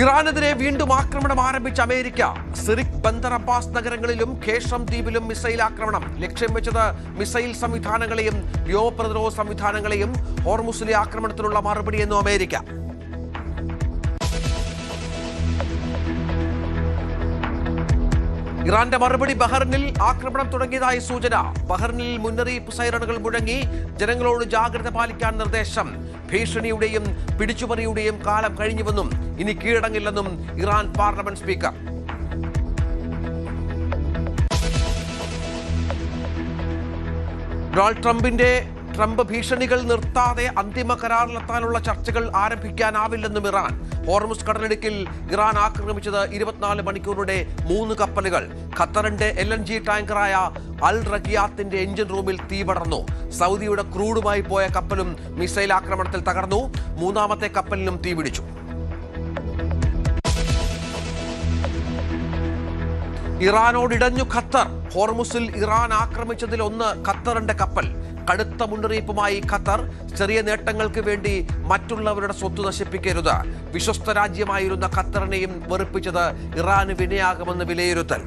ഇറാനെതിരെ വീണ്ടും ആക്രമണം ആരംഭിച്ച അമേരിക്ക. സിറിക്, ബന്ദർ അബ്ബാസ് നഗരങ്ങളിലും ഖേഷം ദ്വീപിലും മിസൈൽ ആക്രമണം. ലക്ഷ്യം വെച്ചത് മിസൈൽ സംവിധാനങ്ങളെയും വ്യോമപ്രതിരോധ സംവിധാനങ്ങളെയും. ഹോർമുസിലെ ആക്രമണത്തിനുള്ള മറുപടിയെന്നും അമേരിക്ക. ഇറാന്റെ മറുപടി ബഹ്റിനിൽ ആക്രമണം തുടങ്ങിയതായി സൂചന. ബഹ്റിനിൽ മുന്നറിയിപ്പ് സൈറണുകൾ മുഴങ്ങി. ജനങ്ങളോട് ജാഗ്രത പാലിക്കാൻ നിർദ്ദേശം. ഭീഷണിയുടെയും പിടിച്ചുപറിയുടെയും കാലം കഴിഞ്ഞുവെന്നും ഇനി കീഴടങ്ങില്ലെന്നും Iran parliament speaker. Donald Trump ഭീഷണികൾ നിർത്താതെ അന്തിമ കരാറിലെത്താനുള്ള ചർച്ചകൾ ആരംഭിക്കാനാവില്ലെന്നും ഇറാൻ. ഹോർമുസ് കടലിടുക്കിൽ ഇറാൻ ആക്രമിച്ചത് 24 മണിക്കൂറിനിടെ 3 കപ്പലുകൾ. ഖത്തറിന്റെ LNG ടാങ്കറായ അൽ റഖിയാത്തിന്റെ എഞ്ചിൻ റൂമിൽ തീ പടർന്നു. സൗദിയുടെ ക്രൂഡുമായി പോയ കപ്പലും മിസൈൽ ആക്രമണത്തിൽ തകർന്നു. 3ാമത്തെ കപ്പലിനും തീപിടിച്ചു. ഇറാനോടിടഞ്ഞു ഖത്തർ. ഹോർമുസിൽ ഇറാൻ ആക്രമിച്ചതിൽ ഒന്ന് ഖത്തറിന്റെ കപ്പൽ. കടുത്ത മുന്നറിയിപ്പുമായി ഖത്തർ. ചെറിയ നേട്ടങ്ങൾക്ക് വേണ്ടി മറ്റുള്ളവരുടെ സ്വത്ത് നശിപ്പിക്കരുത്. വിശ്വസ്ത രാജ്യമായിരുന്ന ഖത്തറിനെയും വെറുപ്പിച്ചത് ഇറാന് വിനയാകുമെന്ന് വിലയിരുത്തൽ.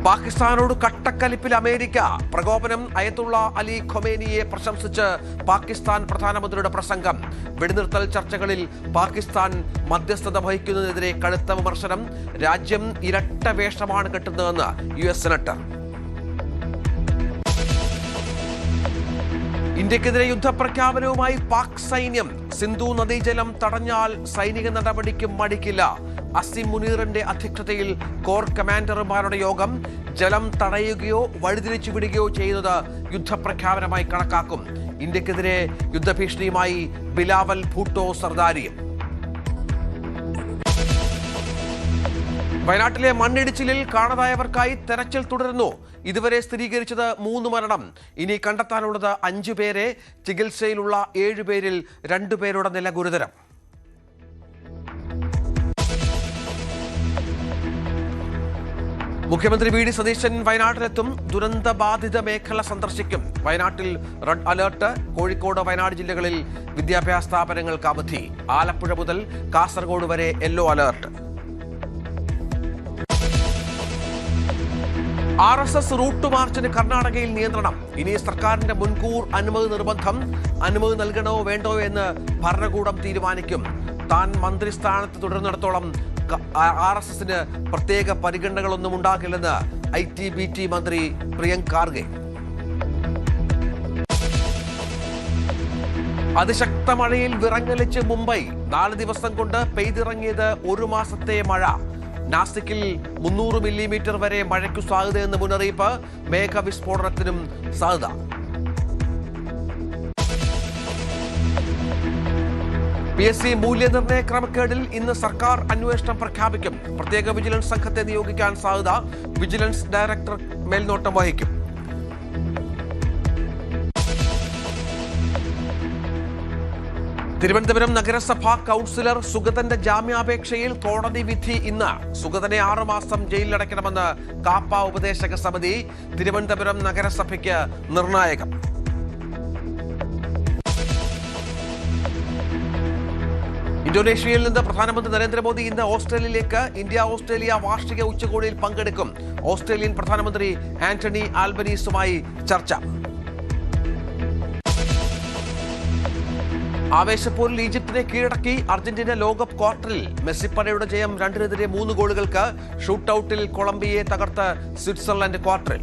പാകിസ്ഥാനോട് കട്ടക്കലിപ്പിൽ അമേരിക്ക. പ്രകോപനം. അയത്തുള്ള അലി ഖൊമേനിയെ പ്രശംസിച്ച് പാകിസ്ഥാൻ പ്രധാനമന്ത്രിയുടെ പ്രസംഗം. വെടിനിർത്തൽ ചർച്ചകളിൽ പാകിസ്ഥാൻ മധ്യസ്ഥത വഹിക്കുന്നതിനെതിരെ കടുത്ത വിമർശനം. രാജ്യം ഇരട്ട വേഷമാണ് കെട്ടുന്നതെന്ന് US സെനറ്റർ. ഇന്ത്യക്കെതിരെ യുദ്ധപ്രഖ്യാപനവുമായി പാക് സൈന്യം. സിന്ധു നദീജലം തടഞ്ഞാൽ സൈനിക നടപടിക്ക് മടിക്കില്ല. അസിം മുനീറിന്റെ അധ്യക്ഷതയിൽ കോർ കമാൻഡർമാരുടെ യോഗം. ജലം തടയുകയോ വഴിതിരിച്ചു വിടുകയോ ചെയ്യുന്നത് യുദ്ധപ്രഖ്യാപനമായി കണക്കാക്കും. ഇന്ത്യക്കെതിരെ യുദ്ധഭീഷണിയുമായി ബിലാവൽ ഭൂട്ടോ സർദാരിയും. വയനാട്ടിലെ മണ്ണിടിച്ചിലിൽ കാണാതായവർക്കായി തെരച്ചിൽ തുടരുന്നു. ഇതുവരെ സ്ഥിരീകരിച്ചത് 3 മരണം. ഇനി കണ്ടെത്താനുള്ളത് 5 പേരെ. ചികിത്സയിലുള്ള 7 പേരിൽ 2 പേരുടെ നില ഗുരുതരം. മുഖ്യമന്ത്രി VD സതീശൻ വയനാട്ടിലെത്തും. ദുരന്ത ബാധിത മേഖല സന്ദർശിക്കും. വയനാട്ടിൽ റെഡ് അലേർട്ട്. കോഴിക്കോട്, വയനാട് ജില്ലകളിൽ വിദ്യാഭ്യാസ സ്ഥാപനങ്ങൾക്ക് അവധി. ആലപ്പുഴ മുതൽ കാസർഗോഡ് വരെ യെല്ലോ അലേർട്ട്. RSS റൂട്ട് മാർച്ചിന് കർണാടകയിൽ നിയന്ത്രണം. ഇനി സർക്കാരിന്റെ മുൻകൂർ അനുമതി നിർബന്ധം. അനുമതി നൽകണോ വേണ്ടോ എന്ന് ഭരണകൂടം തീരുമാനിക്കും. താൻ മന്ത്രിസ്ഥാനത്ത് തുടരുന്നിടത്തോളം RSSന് പ്രത്യേക പരിഗണനകളൊന്നും ഉണ്ടാകില്ലെന്ന് IT-BT മന്ത്രി പ്രിയങ്ക് ഖാർഗെ. അതിശക്ത മഴയിൽ വിറങ്ങലിച്ച് മുംബൈ. 4 ദിവസം കൊണ്ട് പെയ്തിറങ്ങിയത് 1 മാസത്തെ മഴ. നാസിക്കിൽ 300 മില്ലിമീറ്റർ വരെ മഴയ്ക്കു സാധ്യതയെന്ന് മുന്നറിയിപ്പ്. മേഘവിസ്ഫോടനത്തിനും സാധ്യത. PSC മൂല്യനിർണ്ണയ ക്രമക്കേടിൽ ഇന്ന് സർക്കാർ അന്വേഷണം പ്രഖ്യാപിക്കും. പ്രത്യേക വിജിലൻസ് സംഘത്തെ നിയോഗിക്കാൻ സാധ്യത. വിജിലൻസ് ഡയറക്ടർ മേൽനോട്ടം വഹിക്കും. തിരുവനന്തപുരം നഗരസഭാ കൗൺസിലർ സുഗതന്റെ ജാമ്യാപേക്ഷയിൽ കോടതി വിധി ഇന്ന്. സുഗതനെ 6 മാസം ജയിലിലടയ്ക്കണമെന്ന് കാപ്പ ഉപദേശക സമിതി. തിരുവനന്തപുരം നഗരസഭയ്ക്ക് നിർണായകം. ഇന്തോനേഷ്യയിൽ നിന്ന് പ്രധാനമന്ത്രി നരേന്ദ്രമോദി ഇന്ന് ഓസ്ട്രേലിയയിലേക്ക്. ഇന്ത്യ-ഓസ്ട്രേലിയ വാർഷിക ഉച്ചകോടിയിൽ പങ്കെടുക്കും. ഓസ്ട്രേലിയൻ പ്രധാനമന്ത്രി ആന്റണി ആൽബനീസുമായി ചർച്ച. ആവേശപ്പോരിൽ ഈജിപ്തിനെ കീഴടക്കി അർജന്റീന ലോകകപ്പ് ക്വാർട്ടറിൽ. മെസ്സിപ്പടയുടെ ജയം 2-3 ഗോളുകൾക്ക്. ഷൂട്ടൌട്ടിൽ കൊളംബിയയെ തകർത്ത് സ്വിറ്റ്സർലൻഡ് ക്വാർട്ടറിൽ.